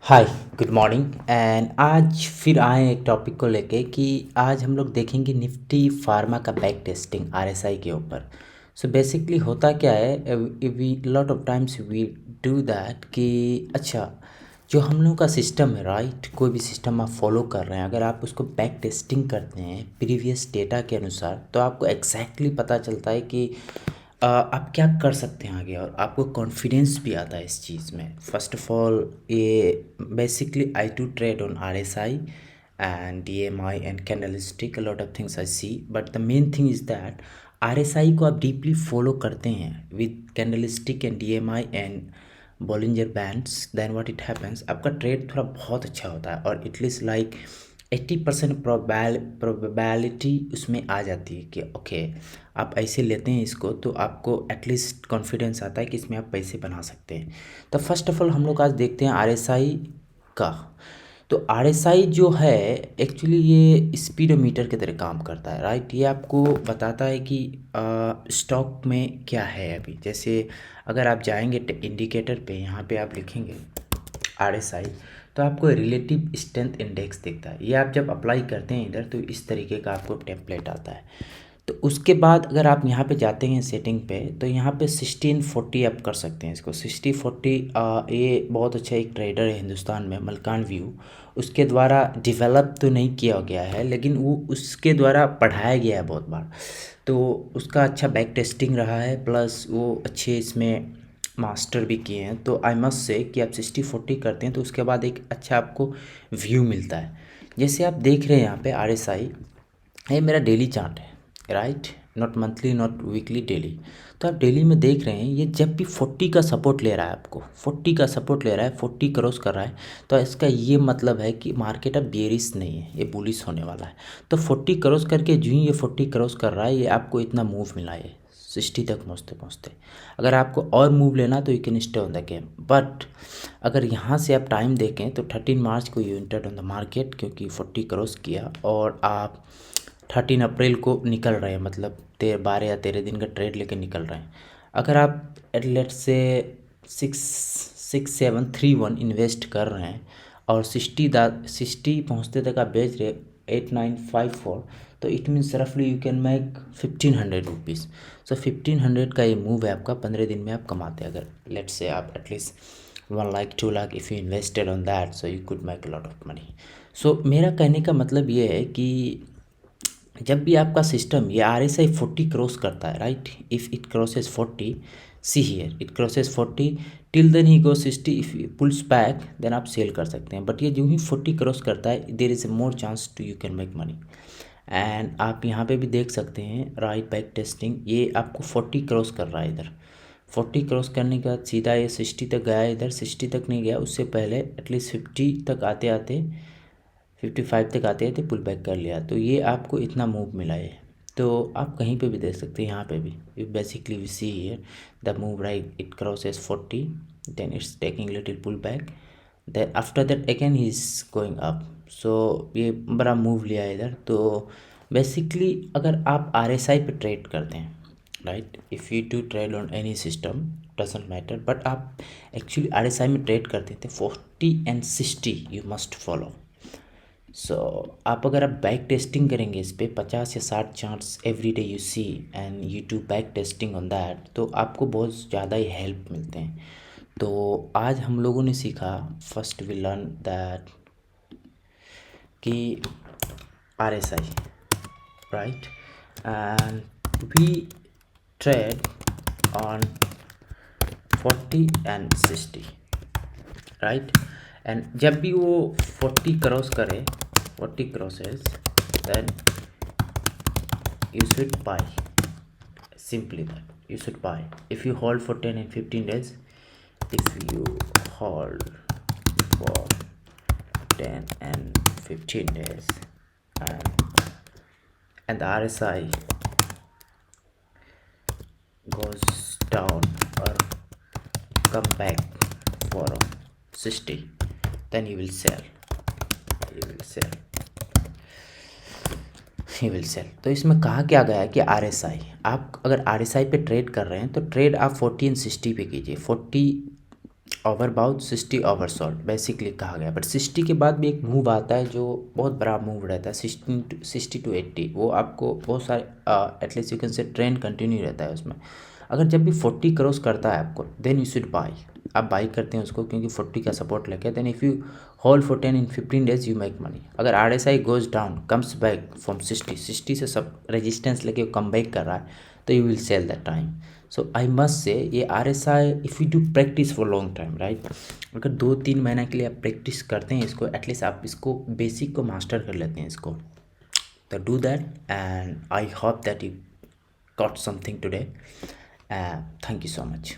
Hi, good morning and आज फिर आए एक टॉपिक को लेके कि आज हम लोग देखेंगे निफ्टी फार्मा का बैक टेस्टिंग आरएसआई के ऊपर। सो बेसिकली होता क्या है, we lot of times we do that कि अच्छा, जो हम लोग का सिस्टम है राइट, कोई भी सिस्टम आप फॉलो कर रहे हैं, अगर आप उसको बैक टेस्टिंग करते हैं प्रीवियस डेटा के अनुसार तो आपको एग्जैक्टली पता चलता है कि आप क्या कर सकते हैं आगे, और आपको कॉन्फिडेंस भी आता है इस चीज़ में। फर्स्ट ऑफ ऑल, ये basically I to trade on R S I and D M I and candlestick, lot of things I see, but the main thing is that R S I को आप deeply follow करते हैं with candlestick and D M I and Bollinger bands, then what it happens, आपका trade थोड़ा बहुत अच्छा होता है और इट लाइक 80% प्रोबेबिलिटी उसमें आ जाती है कि ओके, आप ऐसे लेते हैं इसको तो आपको एटलीस्ट कॉन्फिडेंस आता है कि इसमें आप पैसे बना सकते हैं। तो फर्स्ट ऑफ ऑल हम लोग आज देखते हैं आरएसआई का। तो आरएसआई जो है एक्चुअली ये स्पीडोमीटर की तरह काम करता है राइट। ये आपको बताता है कि स्टॉक में क्या है अभी। जैसे अगर आप जाएंगे इंडिकेटर पे, यहाँ पे आप लिखेंगे आरएसआई, तो आपको रिलेटिव स्ट्रेंथ इंडेक्स दिखता है। ये आप जब अप्लाई करते हैं इधर तो इस तरीके का आपको टेम्पलेट आता है। तो उसके बाद अगर आप यहाँ पे जाते हैं सेटिंग पे, तो यहाँ पे 1640 आप कर सकते हैं इसको 60/40। ये बहुत अच्छा एक ट्रेडर है हिंदुस्तान में, मलकान व्यू, उसके द्वारा डेवलप तो नहीं किया गया है लेकिन वो उसके द्वारा पढ़ाया गया है बहुत बार। तो उसका अच्छा बैक टेस्टिंग रहा है, प्लस वो अच्छे इसमें मास्टर भी किए हैं। तो आई मस्ट से कि आप 60/40 करते हैं तो उसके बाद एक अच्छा आपको व्यू मिलता है। जैसे आप देख रहे हैं यहाँ पे आर एस आई, ये मेरा डेली चार्ट है right, not monthly not weekly, daily. तो आप डेली में देख रहे हैं ये जब भी 40 का सपोर्ट ले रहा है, आपको 40 का सपोर्ट ले रहा है, 40 क्रॉस कर रहा है, तो इसका ये मतलब है कि मार्केट अब बेरिश नहीं है, ये बुलिश होने वाला है। तो 40 क्रॉस करके जो ही ये 40 क्रॉस कर रहा है, ये आपको इतना मूव मिला है 60 तक पहुँचते पहुँचते। अगर आपको और मूव लेना तो you can stay on the game, but अगर यहाँ से आप टाइम देखें तो 13 मार्च को you entered on the market, क्योंकि 40 क्रॉस किया और आप 13 अप्रैल को निकल रहे हैं, मतलब 12 या 13 दिन का ट्रेड लेके निकल रहे हैं। अगर आप लेट से 6731 इन्वेस्ट कर रहे हैं और 60 पहुँचते तक आप बेच रहे 8954, तो इट मीन्स रफली यू कैन मेक 1500 रुपीज़। सो 1500 का ये मूव है आपका, 15 दिन में आप कमाते हैं। अगर लेट से आप at least 1 lakh 2 lakh if you invested on that, so you could make a lot of money. So मेरा कहने का मतलब ये है कि जब भी आपका सिस्टम ये आर एस आई 40 क्रॉस करता है right, if it crosses 40, see here it crosses 40, till then he go 60, if pulls back then आप सेल कर सकते हैं। बट ये जो ही 40 क्रॉस करता है, there is a more chance to you can make money. And आप यहाँ पे भी देख सकते हैं राइट बैक टेस्टिंग, ये आपको 40 क्रॉस कर रहा है इधर। 40 क्रॉस करने के बाद सीधा ये 60 तक गया, इधर 60 तक नहीं गया, उससे पहले एटलीस्ट 50 तक आते आते 55 तक आते थे, पुल बैक कर लिया। तो ये आपको इतना मूव मिला है। तो आप कहीं पे भी देख सकते हैं, यहाँ पे भी basically we see here the move right, it crosses 40, then it's taking little pull back, then after that again he is going up. So ये बड़ा मूव लिया है इधर। तो बेसिकली अगर आप आर एस आई पे ट्रेड करते हैं right, if you to trade on any system doesn't matter, but आप एक्चुअली आर एस आई में ट्रेड करते थे 40 and 60 you must follow. So आप अगर आप बैक टेस्टिंग करेंगे इस पे 50 या 60 charts every day you see and you do back testing on that, तो आपको बहुत ज़्यादा ही हेल्प मिलते हैं। तो आज हम लोगों ने सीखा, फर्स्ट वी लर्न दैट कि R S I right, and we trade on 40 and 60 right. And जब भी वो 40 क्रॉस करे, 40 crosses, then you should buy, simply that you should buy. If you hold for 10 and 15 days, if you hold for 10 and 15 days and the RSI goes down or come back for 60, then you will sell, you will sell, he will sell. तो इसमें कहा क्या गया है कि R S आई, आप अगर are S आई पे ट्रेड कर रहे हैं तो ट्रेड आप 40 एंड 60 पे कीजिए। 40 ओवरबाउट 60 ओवरसोल्ड बेसिकली कहा गया, बट 60 के बाद भी एक मूव आता है जो बहुत बड़ा मूव रहता है, 60 to 80। वो आपको बहुत सारे at least you can say trend continue रहता है उसमें। अगर जब भी 40 क्रॉस करता है आपको, देन यू शुड बाई। आप बाई करते हैं उसको क्योंकि 40 का सपोर्ट लेके, then if you hold for 10 in 15 days you make money. अगर RSI goes down comes back from 60 से सब रेजिस्टेंस लेके कम बैक कर रहा है, तो you will sell that time. So I must say ये RSI if you do practice for long time, right, अगर 2-3 महीना के लिए आप प्रैक्टिस करते हैं इसको, एटलीस्ट आप इसको बेसिक को मास्टर कर लेते हैं इसको, तो do that and I hope that you got something today. Thank you so much.